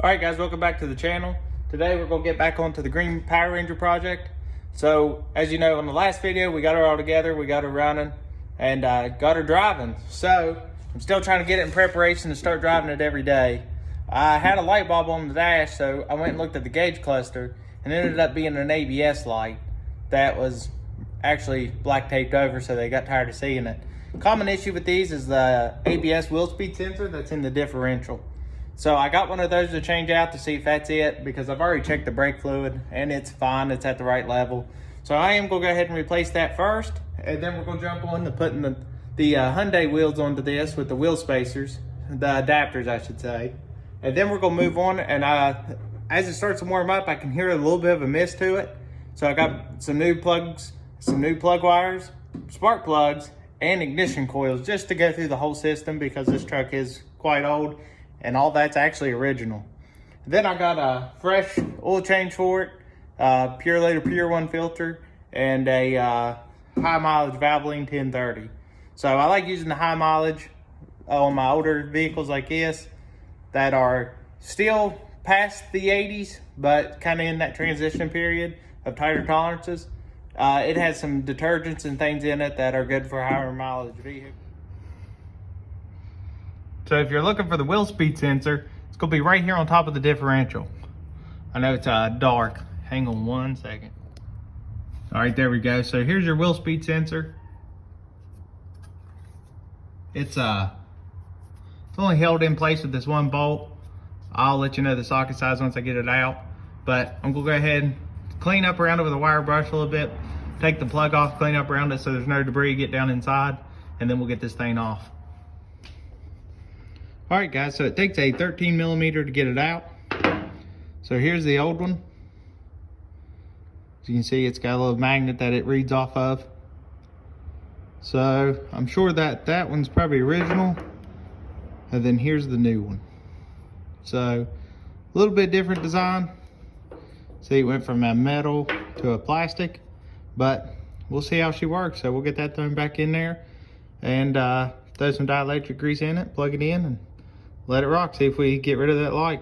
Alright guys, welcome back to the channel. Today we're going to get back onto the Green Power Ranger project. So, as you know, in the last video we got her all together, we got her running, and got her driving. So, I'm still trying to get it in preparation to start driving it every day. I had a light bulb on the dash, so I went and looked at the gauge cluster, and it ended up being an ABS light that was actually black taped over, so they got tired of seeing it. Common issue with these is the ABS wheel speed sensor that's in the differential. So I got one of those to change out to see if that's it, because I've already checked the brake fluid and it's fine, it's at the right level. So I am going to go ahead and replace that first, and then we're going to jump on to putting the Hyundai wheels onto this with the wheel spacers, the adapters I should say. And then we're going to move on, and as it starts to warm up I can hear a little bit of a mist to it. So I got some new plugs, some new plug wires, spark plugs, and ignition coils just to go through the whole system, because this truck is quite old. And all that's actually original. Then I got a fresh oil change for it, Pure Later Pure 1 filter, and a high mileage Valvoline 1030. So I like using the high mileage on my older vehicles like this that are still past the 80s, but kind of in that transition period of tighter tolerances. It has some detergents and things in it that are good for higher mileage vehicles. So if you're looking for the wheel speed sensor, it's going to be right here on top of the differential. I know it's dark. Hang on one second. All right, there we go. So here's your wheel speed sensor. It's only held in place with this one bolt. I'll let you know the socket size once I get it out. But I'm going to go ahead and clean up around it with a wire brush a little bit. Take the plug off, clean up around it so there's no debris get down inside. And then we'll get this thing off. All right guys, so it takes a 13 millimeter to get it out. So here's the old one. As you can see, it's got a little magnet that it reads off of. So I'm sure that that one's probably original. And then here's the new one. So a little bit different design. See, it went from a metal to a plastic, but we'll see how she works. So we'll get that thrown back in there and throw some dielectric grease in it, plug it in, and let it rock. See if we get rid of that light.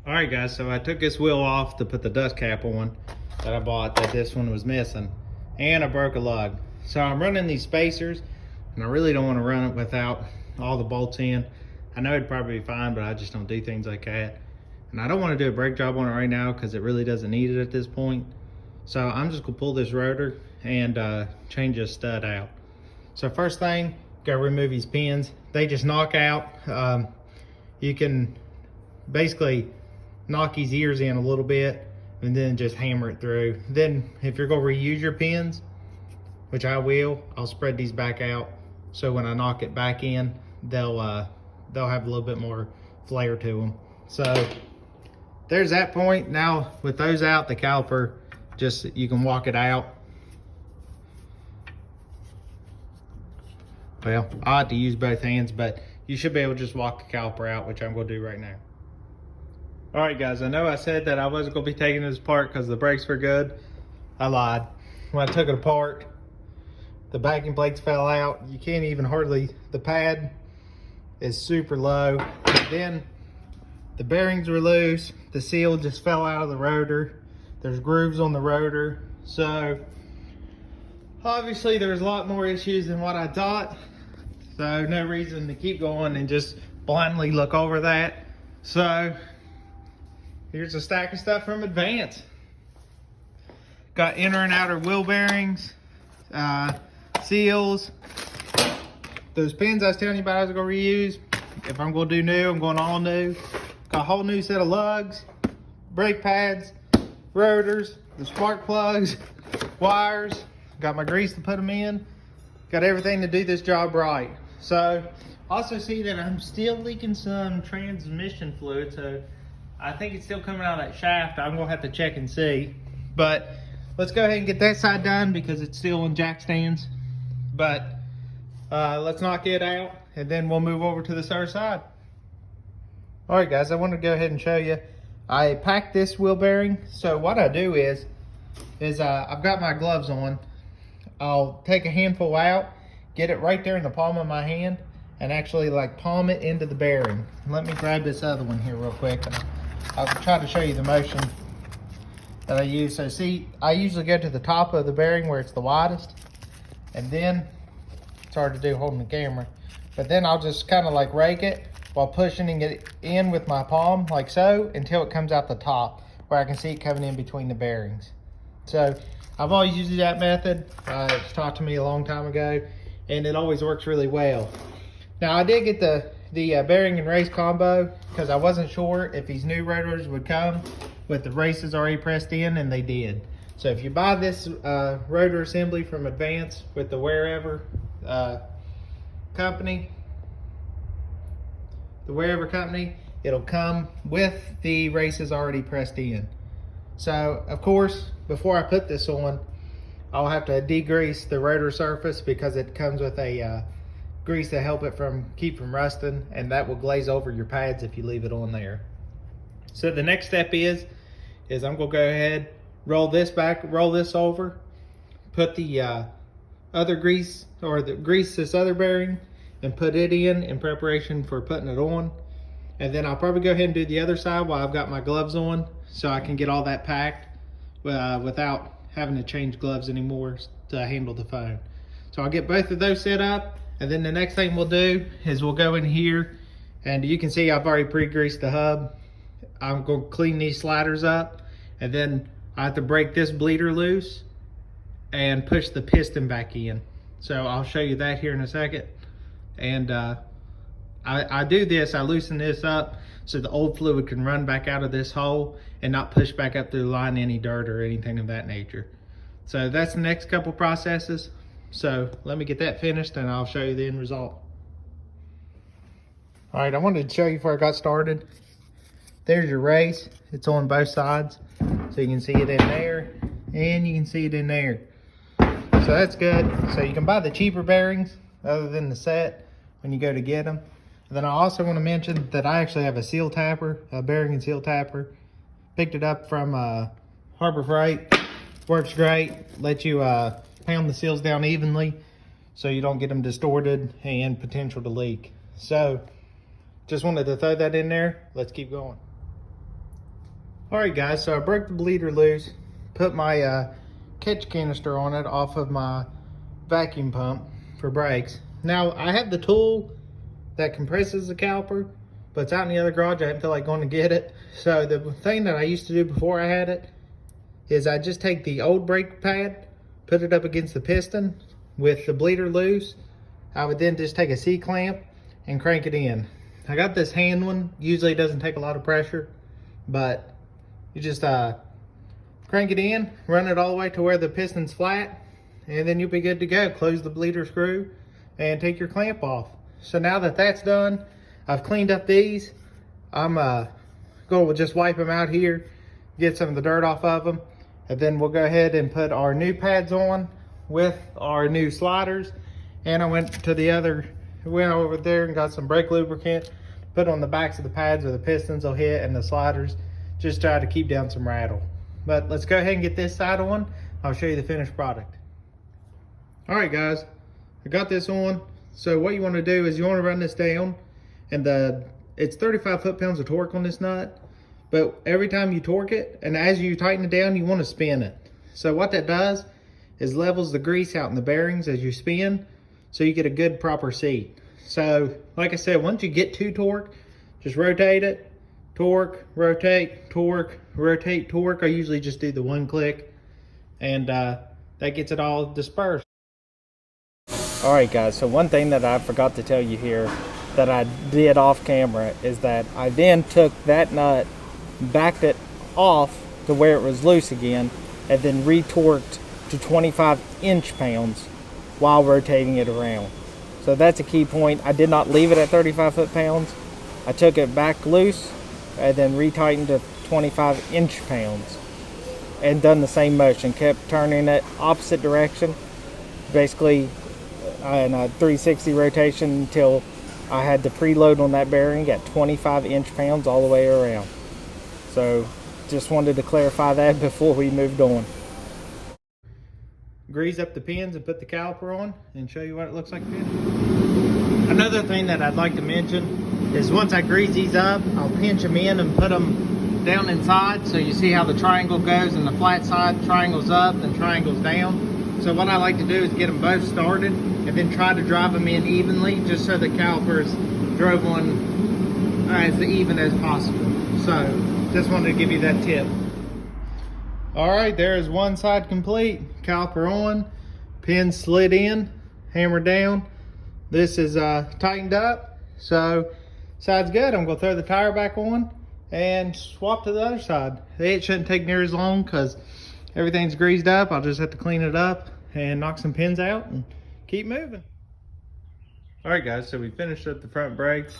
All right guys, so I took this wheel off to put the dust cap on that I bought that this one was missing, and I broke a lug. So I'm running these spacers, and I really don't want to run it without all the bolts in. I know it'd probably be fine, but I just don't do things like that. And I don't want to do a brake job on it right now because it really doesn't need it at this point. So I'm just gonna pull this rotor and change this stud out. So first thing, gotta remove these pins. They just knock out. You can basically knock these ears in a little bit and then just hammer it through. Then if you're gonna reuse your pins, which I will, I'll spread these back out. So when I knock it back in, they'll have a little bit more flair to them. So there's that point. Now with those out, the caliper, just, you can walk it out. Well, I have to use both hands, but you should be able to just walk the caliper out, which I'm going to do right now. All right, guys, I know I said that I wasn't going to be taking this apart because the brakes were good. I lied. When I took it apart, the backing plates fell out. You can't even hardly, the pad is super low. Then the bearings were loose. The seal just fell out of the rotor. There's grooves on the rotor. So obviously there's a lot more issues than what I thought. So no reason to keep going and just blindly look over that. So here's a stack of stuff from Advance. Got inner and outer wheel bearings, seals. Those pins I was telling you about I was gonna reuse. If I'm gonna do new, I'm going all new. Got a whole new set of lugs, brake pads, rotors, the spark plugs, wires. Got my grease to put them in. Got everything to do this job right. So also see that I'm still leaking some transmission fluid. So I think it's still coming out of that shaft. I'm gonna have to check and see. But let's go ahead and get that side done because it's still in jack stands. But let's knock it out and then we'll move over to this other side. All right guys, I want to go ahead and show you. I packed this wheel bearing. So what I do is I've got my gloves on. I'll take a handful out, get it right there in the palm of my hand, and actually like palm it into the bearing. Let me grab this other one here real quick, and I'll try to show you the motion that I use. So see, I usually go to the top of the bearing where it's the widest, and then it's hard to do holding the camera, but then I'll just kind of like rake it while pushing it in with my palm like so until it comes out the top where I can see it coming in between the bearings. So I've always used that method. It was taught to me a long time ago, and it always works really well. Now I did get the bearing and race combo because I wasn't sure if these new rotors would come with the races already pressed in, and they did. So if you buy this rotor assembly from Advance with the Wherever company, it'll come with the races already pressed in. So of course, before I put this on, I'll have to degrease the rotor surface because it comes with a grease to help it keep from rusting, and that will glaze over your pads if you leave it on there. So the next step is I'm gonna go ahead, roll this over, put the other grease, or grease this other bearing, and put it in preparation for putting it on. And then I'll probably go ahead and do the other side while I've got my gloves on, so I can get all that packed without having to change gloves anymore to handle the phone. So I'll get both of those set up, and then the next thing we'll do is we'll go in here, and you can see I've already pre-greased the hub. I'm going to clean these sliders up, and then I have to break this bleeder loose and push the piston back in. So I'll show you that here in a second. And I do this, I loosen this up so the old fluid can run back out of this hole and not push back up through the line any dirt or anything of that nature. So that's the next couple processes. So let me get that finished and I'll show you the end result. All right, I wanted to show you before I got started. There's your race. It's on both sides. So you can see it in there and you can see it in there. So that's good. So you can buy the cheaper bearings other than the set when you go to get them. And then I also want to mention that I actually have a seal tapper, a bearing and seal tapper. Picked it up from Harbor Freight. Works great. Let you pound the seals down evenly so you don't get them distorted and potential to leak. So just wanted to throw that in there. Let's keep going. All right guys, so I broke the bleeder loose, put my catch canister on it off of my vacuum pump for brakes. Now I have the tool that compresses the caliper, but it's out in the other garage. I haven't feel like going to get it. So the thing that I used to do before I had it is I just take the old brake pad, put it up against the piston with the bleeder loose. I would then just take a C-clamp and crank it in. I got this hand one, usually it doesn't take a lot of pressure, but you just crank it in, run it all the way to where the piston's flat, and then you'll be good to go. Close the bleeder screw and take your clamp off. So now that that's done, I've cleaned up these. I'm going to just wipe them out here, get some of the dirt off of them, and then we'll go ahead and put our new pads on with our new sliders. And I went over there and got some brake lubricant, put on the backs of the pads where the pistons will hit and the sliders, just try to keep down some rattle. But let's go ahead and get this side on. I'll show you the finished product. All right guys, I got this on. So what you want to do is you want to run this down, and it's 35 foot-pounds of torque on this nut, but every time you torque it and as you tighten it down, you want to spin it. So what that does is levels the grease out in the bearings as you spin, so you get a good proper seat. So like I said, once you get to torque, just rotate it, torque, rotate, torque, rotate, torque. I usually just do the one click, and that gets it all dispersed. All right guys, so one thing that I forgot to tell you here that I did off camera is that I then took that nut, backed it off to where it was loose again, and then retorqued to 25 inch-pounds while rotating it around. So that's a key point. I did not leave it at 35 foot-pounds. I took it back loose and then retightened to 25 inch-pounds and done the same motion, kept turning it opposite direction, basically in a 360 rotation until I had the preload on that bearing at 25 inch-pounds all the way around. So just wanted to clarify that before we moved on. Grease up the pins and put the caliper on and show you what it looks like then. Another thing that I'd like to mention is once I grease these up, I'll pinch them in and put them down inside. So you see how the triangle goes, and the flat side triangles up and triangles down. So what I like to do is get them both started and then try to drive them in evenly, just so the calipers drove on as even as possible. So just wanted to give you that tip. All right, there is one side complete. Caliper on, pin slid in, hammer down. This is tightened up, so side's good. I'm gonna throw the tire back on and swap to the other side. It shouldn't take near as long because everything's greased up. I'll just have to clean it up and knock some pins out and keep moving. All right guys, so we finished up the front brakes.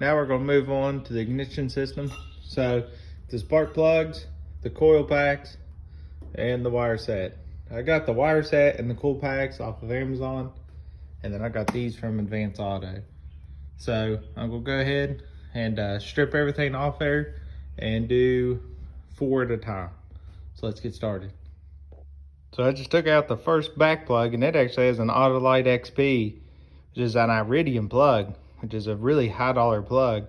Now we're gonna move on to the ignition system. So the spark plugs, the coil packs, and the wire set. I got the wire set and the coil packs off of Amazon, and then I got these from Advance Auto. So I'm gonna go ahead and strip everything off there and do 4 at a time. So let's get started. So I just took out the first back plug, and it actually has an Autolite XP, which is an iridium plug, which is a really high dollar plug.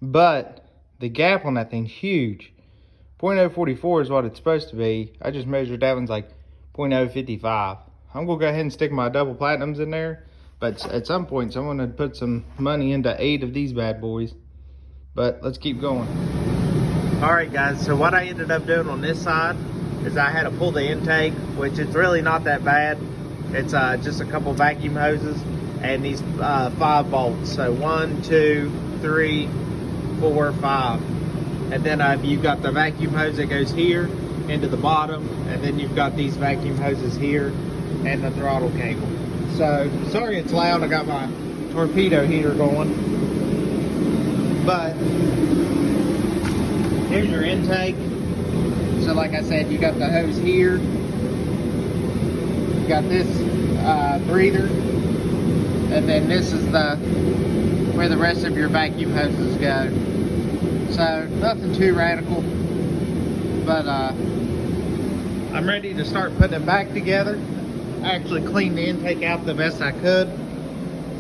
But the gap on that thing's huge. 0.044 is what it's supposed to be. I just measured that one's like 0.055. I'm gonna go ahead and stick my double platinums in there, but at some point someone had put some money into 8 of these bad boys. But let's keep going. All right guys, so what I ended up doing on this side is I had to pull the intake, which it's really not that bad. It's just a couple vacuum hoses and these 5 bolts. So 1, 2, 3, 4, 5. And then you've got the vacuum hose that goes here into the bottom, and then you've got these vacuum hoses here and the throttle cable. So sorry it's loud, I got my torpedo heater going. But here's your intake. So like I said, you got the hose here, you got this breather, and then this is where the rest of your vacuum hoses go. So nothing too radical, but I'm ready to start putting it back together. I actually cleaned the intake out the best I could.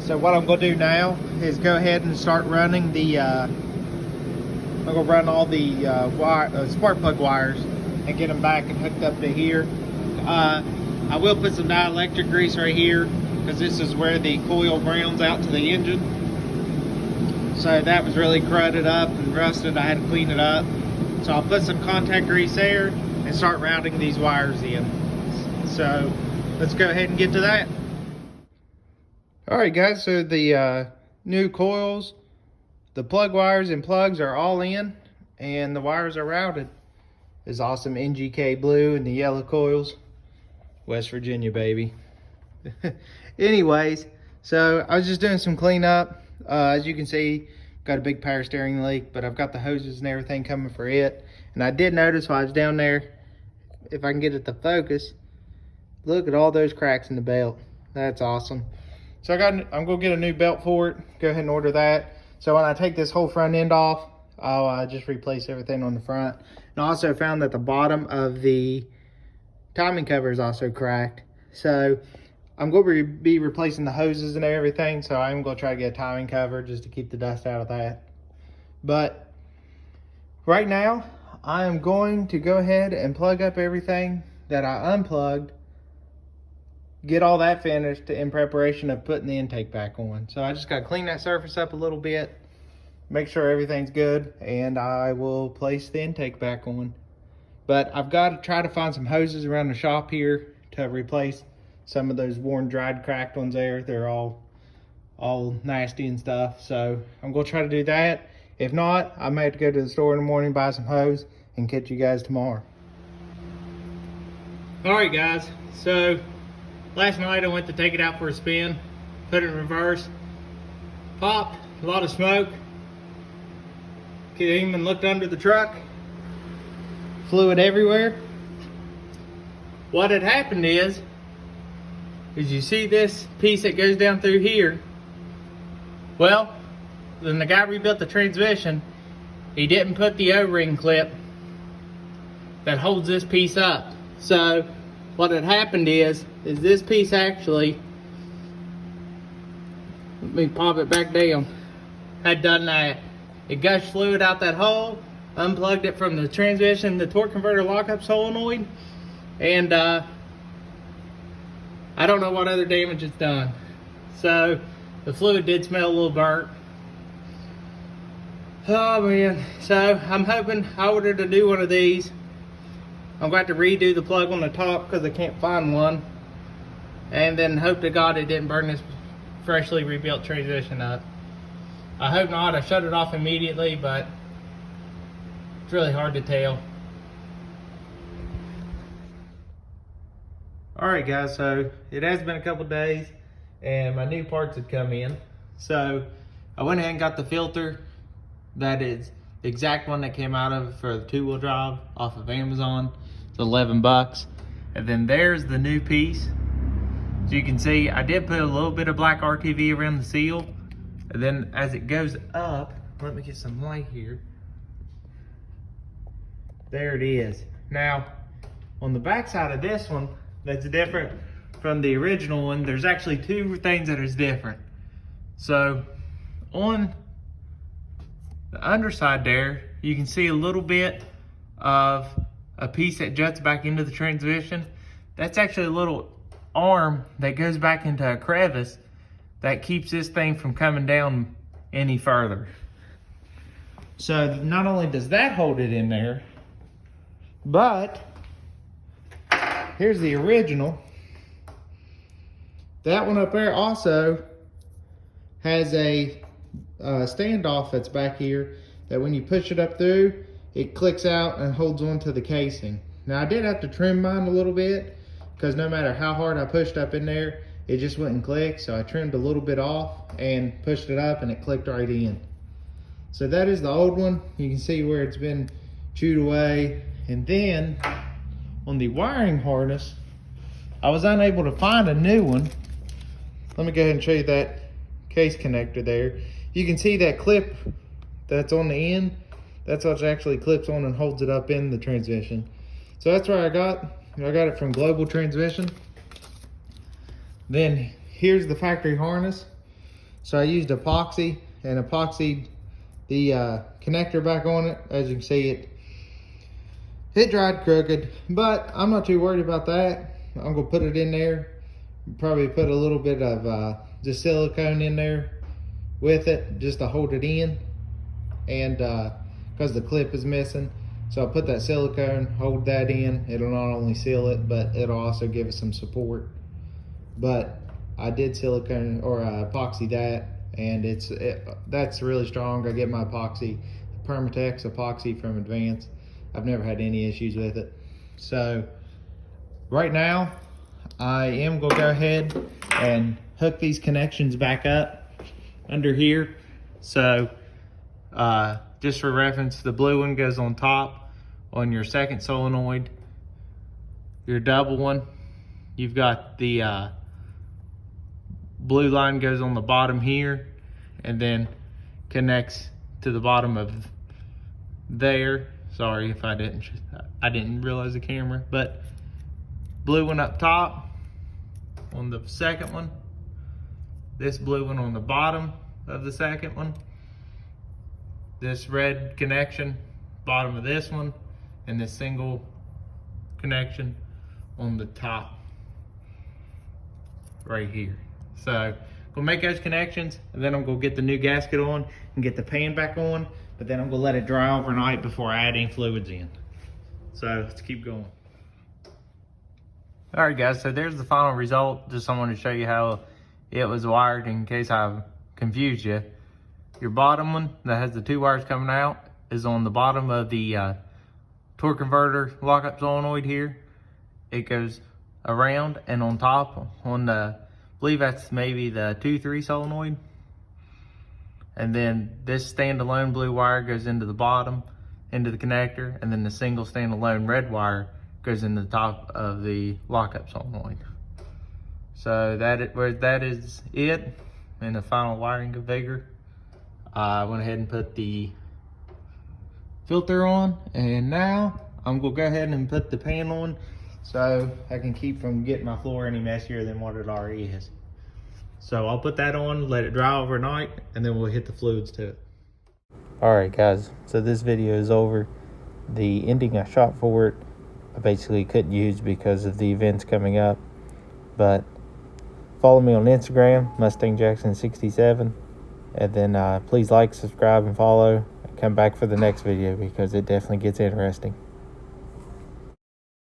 So what I'm going to do now is go ahead and start running the I'm going to run all the spark plug wires and get them back and hooked up to here. I will put some dielectric grease right here because this is where the coil rounds out to the engine. So that was really crudted up and rusted. I had to clean it up. So I'll put some contact grease there and start routing these wires in. So let's go ahead and get to that. All right guys, so the new coils, the plug wires and plugs are all in, and the wires are routed. This awesome NGK blue and the yellow coils. West Virginia, baby. Anyways, so I was just doing some cleanup. As you can see, got a big power steering leak, but I've got the hoses and everything coming for it. And I did notice while I was down there, if I can get it to focus, look at all those cracks in the belt. That's awesome. So I'm gonna get a new belt for it. Go ahead and order that. So when I take this whole front end off, I'll just replace everything on the front. And I also found that the bottom of the timing cover is also cracked. So I'm going to be replacing the hoses and everything. So I'm going to try to get a timing cover just to keep the dust out of that. But right now, I am going to go ahead and plug up everything that I unplugged. Get all that finished in preparation of putting the intake back on. So I just got to clean that surface up a little bit, make sure everything's good, and I will place the intake back on. But I've got to try to find some hoses around the shop here to replace some of those worn, dried, cracked ones there. They're all nasty and stuff. So I'm going to try to do that. If not, I may have to go to the store in the morning, buy some hose, and catch you guys tomorrow. All right, guys. So last night I went to take it out for a spin, put it in reverse, popped, a lot of smoke. Came and looked under the truck, fluid everywhere. What had happened is you see this piece that goes down through here. Well, when the guy rebuilt the transmission, he didn't put the O-ring clip that holds this piece up. So what had happened is this piece actually Let me pop it back down. Had done that. It gushed fluid out that hole, unplugged it from the transmission, the torque converter lockup solenoid, and I don't know what other damage it's done. So the fluid did smell a little burnt. Oh man, so I'm hoping I ordered a new one of these. I'm going to have to redo the plug on the top because I can't find one. And then hope to God it didn't burn this freshly rebuilt transmission up. I hope not. I shut it off immediately, but it's really hard to tell. Alright guys, so it has been a couple days and my new parts had come in. So I went ahead and got the filter. That is the exact one that came out of for the 2-wheel drive off of Amazon. It's 11 bucks. And then there's the new piece. So you can see I did put a little bit of black RTV around the seal. And then as it goes up, let me get some light here. There it is. Now, on the back side of this one, that's different from the original one, there's actually 2 things that is different. So, on the underside there, you can see a little bit of a piece that juts back into the transmission. That's actually a little arm that goes back into a crevice that keeps this thing from coming down any further. So not only does that hold it in there, but here's the original. That one up there also has a standoff that's back here that when you push it up through, it clicks out and holds onto the casing. Now I did have to trim mine a little bit because no matter how hard I pushed up in there, it just wouldn't click. So I trimmed a little bit off and pushed it up and it clicked right in. So that is the old one. You can see where it's been chewed away. And then on the wiring harness, I was unable to find a new one. Let me go ahead and show you that case connector there. You can see that clip that's on the end. That's what actually clips on and holds it up in the transmission. So that's where I got it from Global Transmission. Then here's the factory harness. So I used epoxy and epoxied the connector back on it. As you can see, it dried crooked, but I'm not too worried about that. I'm gonna put it in there. Probably put a little bit of just silicone in there with it just to hold it in, and because the clip is missing. So I'll put that silicone, hold that in. It'll not only seal it, but it'll also give it some support. But I did silicone or epoxy that, and that's really strong. I get my epoxy, Permatex epoxy from Advance. I've never had any issues with it. So right now, I am gonna go ahead and hook these connections back up under here. So just for reference, the blue one goes on top on your second solenoid. Your double one, you've got the blue line goes on the bottom here and then connects to the bottom of there. Sorry if I didn't realize the camera, but blue one up top on the second one, this blue one on the bottom of the second one, this red connection bottom of this one, and this single connection on the top right here. So I'm gonna make those connections, and then I'm gonna get the new gasket on and get the pan back on, but then I'm gonna let it dry overnight before I add any fluids in. So let's keep going. All right guys, so there's the final result. Just I wanted to show you how it was wired in case I confused you. Your bottom one that has the 2 wires coming out is on the bottom of the torque converter lockup solenoid here. It goes around and on top on the, I believe that's maybe the 2-3 solenoid. And then this standalone blue wire goes into the bottom, into the connector, and then the single standalone red wire goes in the top of the lockup solenoid. So that is it in the final wiring configure. I went ahead and put the filter on, and now I'm gonna go ahead and put the pan on so I can keep from getting my floor any messier than what it already is. So I'll put that on, let it dry overnight, and then we'll hit the fluids to it. Alright guys, so this video is over. The ending I shot for it, I basically couldn't use because of the events coming up. But follow me on Instagram, MustangJackson67. And then please like, subscribe, and follow. And come back for the next video because it definitely gets interesting.